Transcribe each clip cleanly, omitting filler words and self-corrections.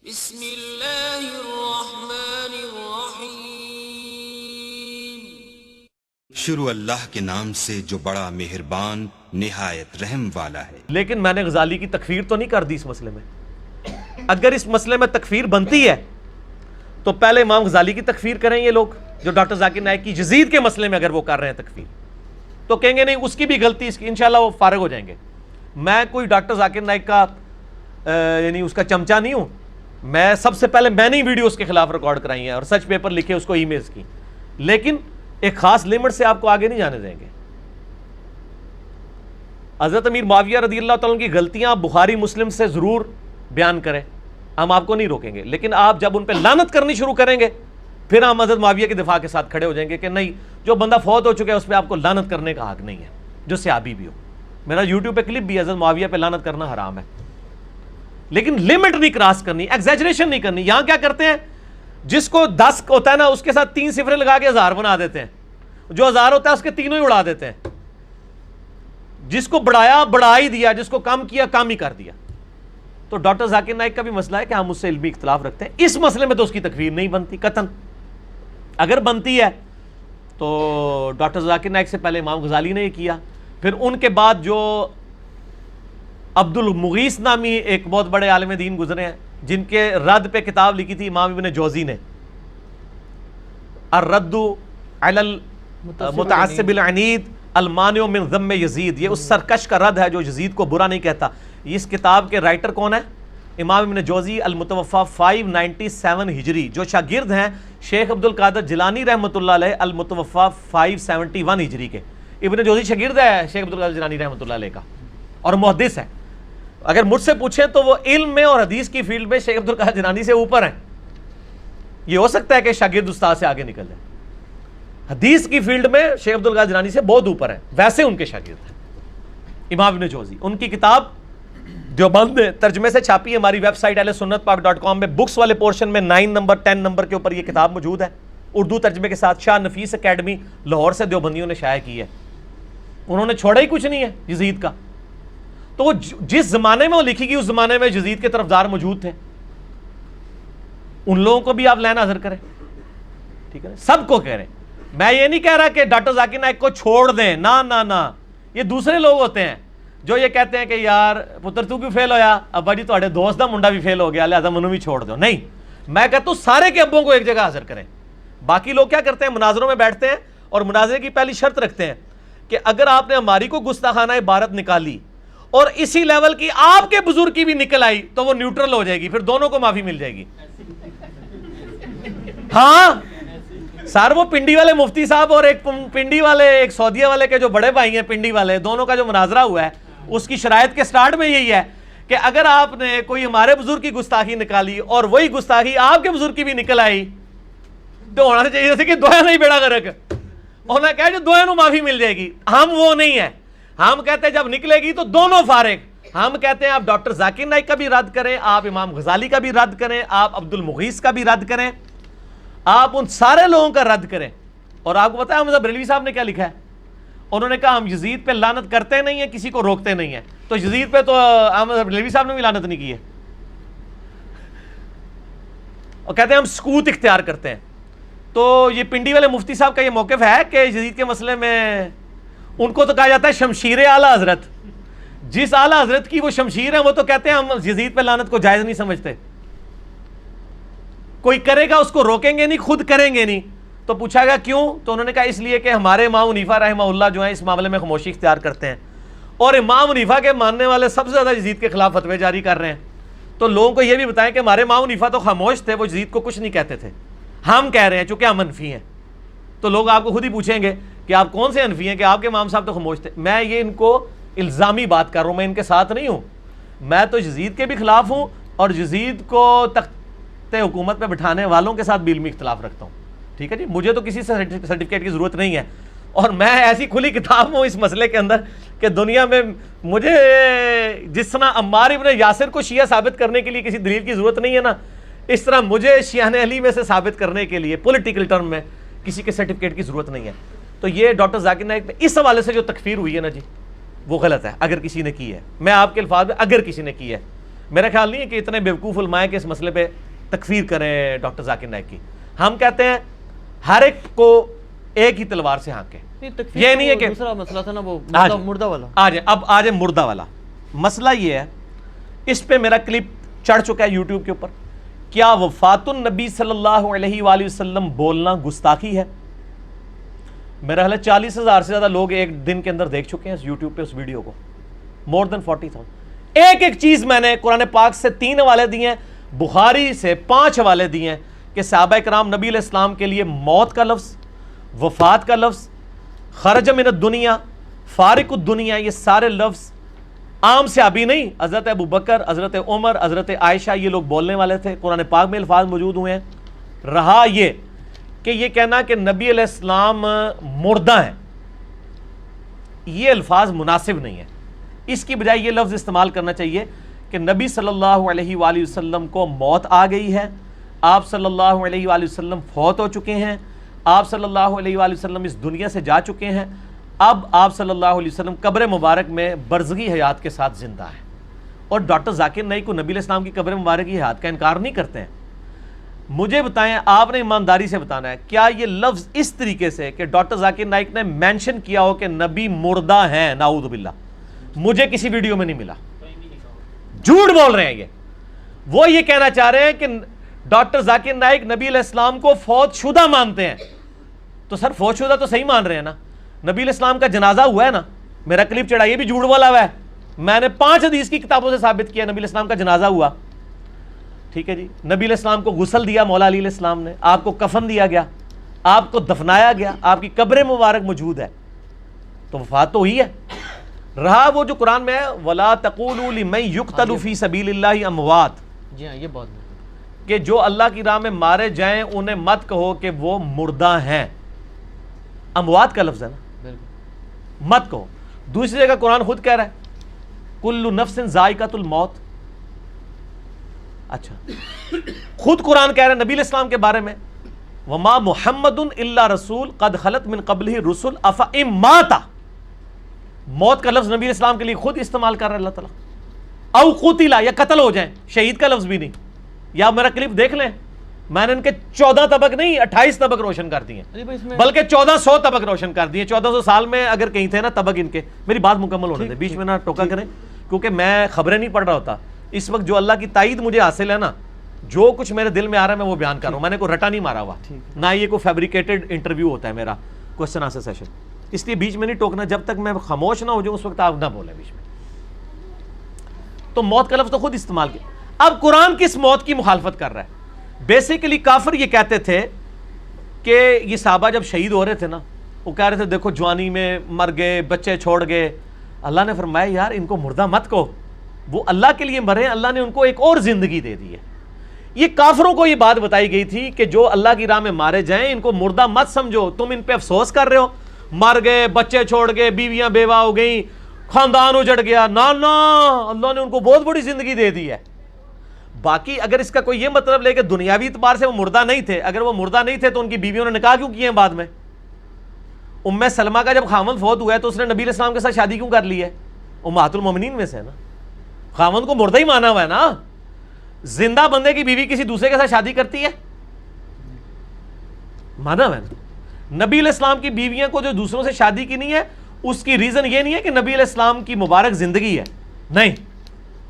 بسم اللہ الرحمن الرحیم۔ شروع اللہ کے نام سے جو بڑا مہربان نہایت رحم والا ہے۔ لیکن میں نے غزالی کی تکفیر تو نہیں کر دی اس مسئلے میں۔ اگر اس مسئلے میں تکفیر بنتی ہے تو پہلے امام غزالی کی تکفیر کریں یہ لوگ جو ڈاکٹر ذاکر نائک کی یزید کے مسئلے میں اگر وہ کر رہے ہیں تکفیر، تو کہیں گے نہیں اس کی بھی غلطی، اس کی انشاءاللہ وہ فارغ ہو جائیں گے۔ میں کوئی ڈاکٹر ذاکر نائک کا یعنی اس کا چمچہ نہیں ہوں۔ میں سب سے پہلے میں نے ہی ویڈیو اس کے خلاف ریکارڈ کرائی ہیں اور سچ پیپر لکھے اس کو ای میلز کی، لیکن ایک خاص لمٹ سے آپ کو آگے نہیں جانے دیں گے۔ حضرت امیر معاویہ رضی اللہ تعالیٰ کی غلطیاں بخاری مسلم سے ضرور بیان کریں، ہم آپ کو نہیں روکیں گے، لیکن آپ جب ان پہ لعنت کرنی شروع کریں گے پھر ہم حضرت معاویہ کے دفاع کے ساتھ کھڑے ہو جائیں گے کہ نہیں، جو بندہ فوت ہو چکا ہے اس پہ آپ کو لعنت کرنے کا حق نہیں ہے، جو صحابی بھی ہو۔ میرا یوٹیوب پہ کلپ بھی ہے، حضرت معاویہ پہ لعنت کرنا حرام ہے، لیکن لمٹ نہیں کراس کرنی، ایگزیجریشن نہیں کرنی۔ یہاں کیا کرتے ہیں، جس کو 10 ہوتا ہے نا اس کے ساتھ 3 صفریں لگا کے 1000 بنا دیتے ہیں، جو 1000 ہوتا ہے اس کے تینوں ہی اڑا دیتے ہیں۔ جس کو بڑھایا بڑھا ہی دیا، جس کو کم کیا کم ہی کر دیا۔ تو ڈاکٹر ذاکر نائک کا بھی مسئلہ ہے کہ ہم اس سے علمی اختلاف رکھتے ہیں، اس مسئلے میں تو اس کی تکفیر نہیں بنتی قطعاً۔ اگر بنتی ہے تو ڈاکٹر ذاکر نائک سے پہلے امام غزالی نے یہ کیا، پھر ان کے بعد جو عبد المغیث نامی ایک بہت بڑے عالم دین گزرے ہیں جن کے رد پہ کتاب لکھی تھی امام ابن جوزی نے، الرد علی المتعصب العنید المانع من ذم یزید، یہ اس سرکش کا رد ہے جو یزید کو برا نہیں کہتا۔ اس کتاب کے رائٹر کون ہے؟ امام ابن جوزی المتوفا 597 ہجری، جو شاگرد ہیں شیخ عبد القادر جیلانی رحمۃ اللہ علیہ المتوفا 571 ہجری کے۔ ابن جوزی شاگرد ہے شیخ عبد القادر جیلانی رحمۃ اللہ علیہ کا اور محدث ہے۔ اگر مجھ سے پوچھیں تو وہ علم میں اور حدیث کی فیلڈ میں شیخ عبد القادر جیلانی سے اوپر ہیں۔ یہ ہو سکتا ہے کہ شاگرد استاد سے آگے نکل جائے، حدیث کی فیلڈ میں شیخ عبد القادر جیلانی سے بہت اوپر ہیں، ویسے ان کے شاگرد ہیں امام ابن جوزی۔ ان کی کتاب دیوبند میں ترجمے سے چھاپی ہے، ہماری ویب سائٹ اہلسنتپاک.com میں بکس والے پورشن میں 9 نمبر 10 نمبر کے اوپر یہ کتاب موجود ہے، اردو ترجمے کے ساتھ۔ شاہ نفیس اکیڈمی لاہور سے دیوبندیوں نے شائع کی ہے، انہوں نے چھوڑا ہی کچھ نہیں ہے یزید کا۔ تو وہ جس زمانے میں وہ لکھی گئی اس زمانے میں یزید کے طرفدار موجود تھے، ان لوگوں کو بھی آپ لینا حاضر کریں، ٹھیک ہے، سب کو کہہ رہے ہیں۔ میں یہ نہیں کہہ رہا کہ ڈاکٹر ذاکر نائک کو چھوڑ دیں، نہ، یہ دوسرے لوگ ہوتے ہیں جو یہ کہتے ہیں کہ یار پتر تو کیوں فیل ہویا، ابا جی تہاڈے دوست دا منڈا بھی فیل ہو گیا لہذا منو بھی چھوڑ دو۔ نہیں، میں کہتا ہوں سارے کے ابوں کو ایک جگہ حاضر کریں۔ باقی لوگ کیا کرتے ہیں، مناظروں میں بیٹھتے ہیں اور مناظرے کی پہلی شرط رکھتے ہیں کہ اگر آپ نے ہماری کو گستاخانہ عبارت نکالی اور اسی لیول کی آپ کے بزرگ کی بھی نکل آئی تو وہ نیوٹرل ہو جائے گی، پھر دونوں کو معافی مل جائے گی۔ ہاں سر، وہ پنڈی والے مفتی صاحب اور ایک پنڈی والے، ایک سعودیہ والے کے جو بڑے بھائی ہیں پنڈی والے، دونوں کا جو مناظرہ ہوا ہے اس کی شرائط کے سٹارٹ میں یہی ہے کہ اگر آپ نے کوئی ہمارے بزرگ کی گستاخی نکالی اور وہی گستاخی آپ کے بزرگ کی بھی نکل آئی تو ہونا چاہیے جیسے کہ دویا نہیں بیڑا غرق، انہوں نے کہا جو دویا نو معافی مل جائے گی۔ ہم وہ نہیں ہیں، ہم کہتے ہیں جب نکلے گی تو دونوں فارغ۔ ہم کہتے ہیں آپ ڈاکٹر ذاکر نائک کا بھی رد کریں، آپ امام غزالی کا بھی رد کریں، آپ عبد المغیث کا بھی رد کریں، آپ ان سارے لوگوں کا رد کریں۔ اور آپ کو پتا ہے احمد بریلوی صاحب نے کیا لکھا ہے؟ انہوں نے کہا ہم یزید پہ لعنت کرتے نہیں ہیں، کسی کو روکتے نہیں ہیں۔ تو یزید پہ تو احمد بریلوی صاحب نے بھی لعنت نہیں کی ہے، اور کہتے ہیں ہم سکوت اختیار کرتے ہیں۔ تو یہ پنڈی والے مفتی صاحب کا یہ موقف ہے کہ یزید کے مسئلے میں ان کو تو کہا جاتا ہے شمشیر اعلیٰ حضرت، جس اعلیٰ حضرت کی وہ شمشیر ہے وہ تو کہتے ہیں ہم یزید پہ لعنت کو جائز نہیں سمجھتے، کوئی کرے گا اس کو روکیں گے نہیں، خود کریں گے نہیں۔ تو پوچھا گیا کیوں؟ تو انہوں نے کہا اس لیے کہ ہمارے امام حنیفہ رحمہ اللہ جو ہیں اس معاملے میں خاموشی اختیار کرتے ہیں، اور امام حنیفہ کے ماننے والے سب سے زیادہ یزید کے خلاف فتوے جاری کر رہے ہیں۔ تو لوگوں کو یہ بھی بتائیں کہ ہمارے امام حنیفہ تو خاموش تھے، وہ یزید کو کچھ نہیں کہتے تھے، ہم کہہ رہے ہیں چونکہ ہم حنفی ہیں۔ تو لوگ آپ کو خود ہی پوچھیں گے کہ آپ کون سے حنفی ہیں کہ آپ کے امام صاحب تو خاموش تھے۔ میں یہ ان کو الزامی بات کر رہا ہوں، میں ان کے ساتھ نہیں ہوں، میں تو یزید کے بھی خلاف ہوں اور یزید کو تخت حکومت پہ بٹھانے والوں کے ساتھ بھی علمی اختلاف رکھتا ہوں، ٹھیک ہے جی۔ مجھے تو کسی سرٹیفکیٹ کی ضرورت نہیں ہے، اور میں ایسی کھلی کتاب ہوں اس مسئلے کے اندر کہ دنیا میں مجھے جس طرح عمار ابن یاسر کو شیعہ ثابت کرنے کے لیے کسی دلیل کی ضرورت نہیں ہے نا، اس طرح مجھے شیعہ علی میں سے ثابت کرنے کے لیے پولیٹیکل ٹرم میں کسی کے سرٹیفکیٹ کی ضرورت نہیں ہے۔ تو یہ ڈاکٹر ذاکر نائک پہ اس حوالے سے جو تکفیر ہوئی ہے نا جی، وہ غلط ہے اگر کسی نے کی ہے۔ میں آپ کے الفاظ میں اگر کسی نے کی ہے، میرا خیال نہیں ہے کہ اتنے بیوقوف علماء کہ اس مسئلے پہ تکفیر کریں ڈاکٹر ذاکر نائک کی. ہم کہتے ہیں ہر ایک کو ایک ہی تلوار سے ہانکیں. یہ نہیں ہے کہ دوسرا مسئلہ تھا نا وہ مردہ والا. اب آ جائیں مردہ والا مسئلہ. یہ ہے اس پہ میرا کلپ چڑھ چکا ہے یوٹیوب کے اوپر. کیا وفات النبی صلی اللہ علیہ وآلہ وسلم بولنا گستاخی ہے؟ میرا خیال ہے 40,000 سے زیادہ لوگ ایک دن کے اندر دیکھ چکے ہیں اس یوٹیوب پہ اس ویڈیو کو. مور دین 40,000. ایک ایک چیز میں نے قرآن پاک سے 3 حوالے دیے ہیں, بخاری سے 5 حوالے دیے ہیں کہ صحابہ کرام نبی علیہ السلام کے لیے موت کا لفظ, وفات کا لفظ, خرج من الدنیا, فارق الدنیا, یہ سارے لفظ عام صحابی نہیں, حضرت ابو بکر, حضرت عمر, حضرت عائشہ, یہ لوگ بولنے والے تھے. قرآن پاک میں الفاظ موجود ہوئے ہیں. رہا یہ کہ یہ کہنا کہ نبی علیہ السلام مردہ ہیں, یہ الفاظ مناسب نہیں ہے. اس کی بجائے یہ لفظ استعمال کرنا چاہیے کہ نبی صلی اللہ علیہ وآلہ وسلم کو موت آ گئی ہے, آپ صلی اللہ علیہ وآلہ وسلم فوت ہو چکے ہیں, آپ صلی اللہ علیہ وآلہ وسلم اس دنیا سے جا چکے ہیں, اب آپ صلی اللہ علیہ وسلم قبر مبارک میں برزخی حیات کے ساتھ زندہ ہیں. اور ڈاکٹر ذاکر نائک کو نبی علیہ السلام کی قبر مبارک کی حیات کا انکار نہیں کرتے ہیں. مجھے بتائیں, آپ نے ایمانداری سے بتانا ہے, کیا یہ لفظ اس طریقے سے کہ ڈاکٹر ذاکر نائک نے مینشن کیا ہو کہ نبی مردہ ہیں, نعوذ باللہ, مجھے کسی ویڈیو میں نہیں ملا. جھوٹ بول رہے ہیں یہ. وہ یہ کہنا چاہ رہے ہیں کہ ڈاکٹر ذاکر نائک نبی علیہ السلام کو فوت شدہ مانتے ہیں. تو سر فوت شدہ تو صحیح مان رہے ہیں نا, نبی علیہ السلام کا جنازہ ہوا ہے نا, میرا کلپ چڑھا, یہ بھی جھوٹ بولا ہوا ہے. میں نے 5 حدیث کی کتابوں سے ثابت کیا نبی علیہ السلام کا جنازہ ہوا. ٹھیک ہے جی, نبی علیہ السلام کو غسل دیا مولا علی علیہ السلام نے, آپ کو کفن دیا گیا, آپ کو دفنایا گیا, آپ کی قبر مبارک موجود ہے, تو وفات تو ہوئی ہے. رہا وہ جو قرآن میں ہے وَلَا تَقُولُوا لِمَن يُقْتَلُ فِي سَبِيلِ اللَّهِ أَمْوَاتٌ, جی ہاں یہ بات کہ جو اللہ کی راہ میں مارے جائیں انہیں مت کہو کہ وہ مردہ ہیں. اموات کا لفظ ہے نا, بالکل مت کہو. دوسری جگہ قرآن خود کہہ رہا ہے کل نفس ذائقۃ الموت. اچھا, خود قرآن کہہ رہا ہے نبی علیہ السلام کے بارے میں وما محمد الا رسول قد خلت من قبلہ رسل افئن مات. موت کا لفظ نبی علیہ السلام کے لیے خود استعمال کر رہا ہے اللہ تعالیٰ. او قتلا, یا قتل ہو جائیں, شہید کا لفظ بھی نہیں. یا میرا کلپ دیکھ لیں, میں نے ان کے 14 طبق نہیں 28 طبق روشن کر دیے, بلکہ 1400 طبق روشن کر دیے. 1400 سال میں اگر کہیں تھے نا طبق ان کے. میری بات مکمل ہونے دیں, بیچ میں نہ ٹوکا کریں, کیونکہ میں خبریں نہیں پڑھ رہا ہوتا. اس وقت جو اللہ کی تائید مجھے حاصل ہے نا, جو کچھ میرے دل میں آ رہا ہے میں وہ بیان کر رہا ہوں. میں نے کوئی رٹا نہیں مارا ہوا, نہ یہ کوئی فیبریکیٹڈ انٹرویو ہوتا ہے میرا کوسچن آنسر سیشن. اس لیے بیچ میں نہیں ٹوکنا, جب تک میں خاموش نہ ہو جاؤں اس وقت آپ نہ بولیں بیچ میں. تو موت کا لفظ تو خود استعمال کیا. اب قرآن کس موت کی مخالفت کر رہا ہے؟ بیسیکلی کافر یہ کہتے تھے کہ یہ صحابہ جب شہید ہو رہے تھے نا, وہ کہہ رہے تھے دیکھو جوانی میں مر گئے, بچے چھوڑ گئے. اللہ نے فرمایا یار ان کو مردہ مت کہو, وہ اللہ کے لیے مرے, اللہ نے ان کو ایک اور زندگی دے دی ہے. یہ کافروں کو یہ بات بتائی گئی تھی کہ جو اللہ کی راہ میں مارے جائیں ان کو مردہ مت سمجھو, تم ان پہ افسوس کر رہے ہو, مر گئے, بچے چھوڑ گئے, بیویاں بیوہ ہو گئیں, خاندان اجڑ گیا. نا نا, اللہ نے ان کو بہت بڑی زندگی دے دی ہے. باقی اگر اس کا کوئی یہ مطلب لے کہ دنیاوی اعتبار سے وہ مردہ نہیں تھے, اگر وہ مردہ نہیں تھے تو ان کی بیویوں نے نکاح کیوں کیے ہیں بعد میں؟ ام سلمہ کا جب خاوند فوت ہوا ہے تو اس نے نبی علیہ السلام کے ساتھ شادی کیوں کر لی ہے؟ امہات المومنین میں سے ہے نا, خاوند کو مردہ ہی مانا ہوا ہے نا. زندہ بندے کی بیوی کسی دوسرے کے ساتھ شادی کرتی ہے؟ مانا ہوا ہے نا. نبی علیہ السلام کی بیویاں کو جو دوسروں سے شادی کی نہیں ہے, اس کی ریزن یہ نہیں ہے کہ نبی علیہ السلام کی مبارک زندگی ہے, نہیں,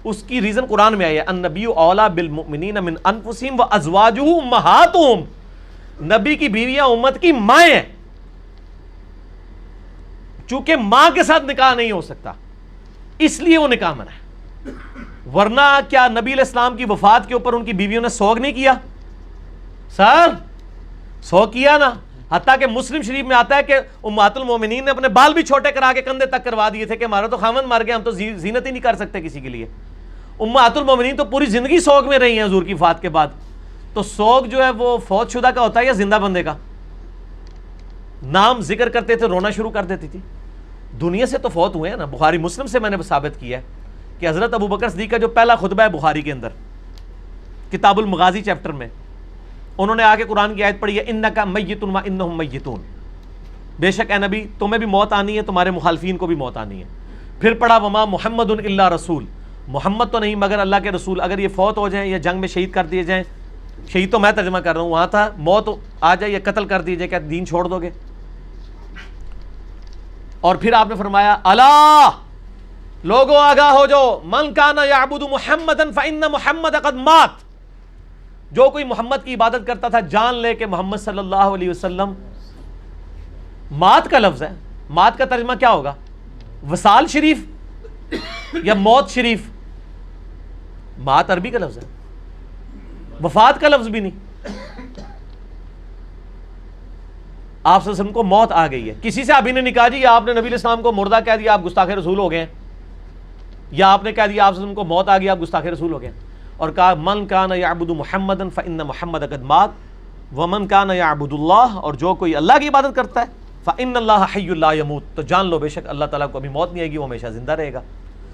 اس کی ریزن قرآن میں آئی ہے النبی اولا بالمؤمنین من انفسہم وازواجہ امہاتہم. نبی کی بیویاں امت کی مائیں ہیں, چونکہ ماں کے ساتھ نکاح نہیں ہو سکتا اس لیے وہ نکاح منع ہے. ورنہ کیا نبی علیہ السلام کی وفات کے اوپر ان کی بیویوں نے سوگ نہیں کیا؟ سر سوگ کیا نا. حتیٰ کہ مسلم شریف میں آتا ہے کہ امہات المومنین نے اپنے بال بھی چھوٹے کرا کے کندھے تک کروا دیے تھے کہ ہمارا تو خاوند مر گیا, ہم تو زینت ہی نہیں کر سکتے کسی کے لیے. امہات المومنین تو پوری زندگی سوگ میں رہی ہیں حضور کی وفات کے بعد. تو سوگ جو ہے وہ فوت شدہ کا ہوتا ہے یا زندہ بندے کا؟ نام ذکر کرتے تھے رونا شروع کر دیتی تھی. دنیا سے تو فوت ہوئے ہیں نا. بخاری مسلم سے میں نے ثابت کیا ہے کہ حضرت ابو بکر صدیق کا جو پہلا خطبہ ہے بخاری کے اندر کتاب المغازی چیپٹر میں, انہوں نے آگے قرآن کی آیت پڑھی ہے انک میت و انہم میتون, بے شک اے نبی تمہیں بھی موت آنی ہے, تمہارے مخالفین کو بھی موت آنی ہے. پھر پڑھا وما محمد الا رسول, محمد تو نہیں مگر اللہ کے رسول اگر یہ فوت ہو جائیں یا جنگ میں شہید کر دیے جائیں، شہید تو میں ترجمہ کر رہا ہوں، وہاں تھا موت آ جائے یا قتل کر دیے جائے، کیا دین چھوڑ دو گے؟ اور پھر آپ نے فرمایا الا لوگو آگاہ ہو جو من کان یعبد محمدا فإن محمد قد مات، جو کوئی محمد کی عبادت کرتا تھا جان لے کہ محمد صلی اللہ علیہ وسلم مات کا لفظ ہے. مات کا ترجمہ کیا ہوگا؟ وصال شریف یا موت شریف؟ مات عربی کا لفظ ہے، وفات کا لفظ بھی نہیں. آپ صلی اللہ علیہ وسلم کو موت آ گئی ہے. کسی سے ابھی نے نکاح جی آپ نے نبی علیہ السلام کو مردہ کہہ دیا، آپ گستاخ رسول ہو گئے ہیں، یا آپ نے کہہ دیا آپ صلی اللہ علیہ وسلم کو موت آ گئی، آپ گستاخ رسول ہو گئے ہیں. اور کہا من کان یعبد محمدا فإن محمد قد مات ومن کان یعبد اللہ، اور جو کوئی اللہ کی عبادت کرتا ہے فإن اللہ حی لا یموت، تو جان لو بے شک اللہ تعالیٰ کو ابھی موت نہیں آئے گی، وہ ہمیشہ زندہ رہے گا.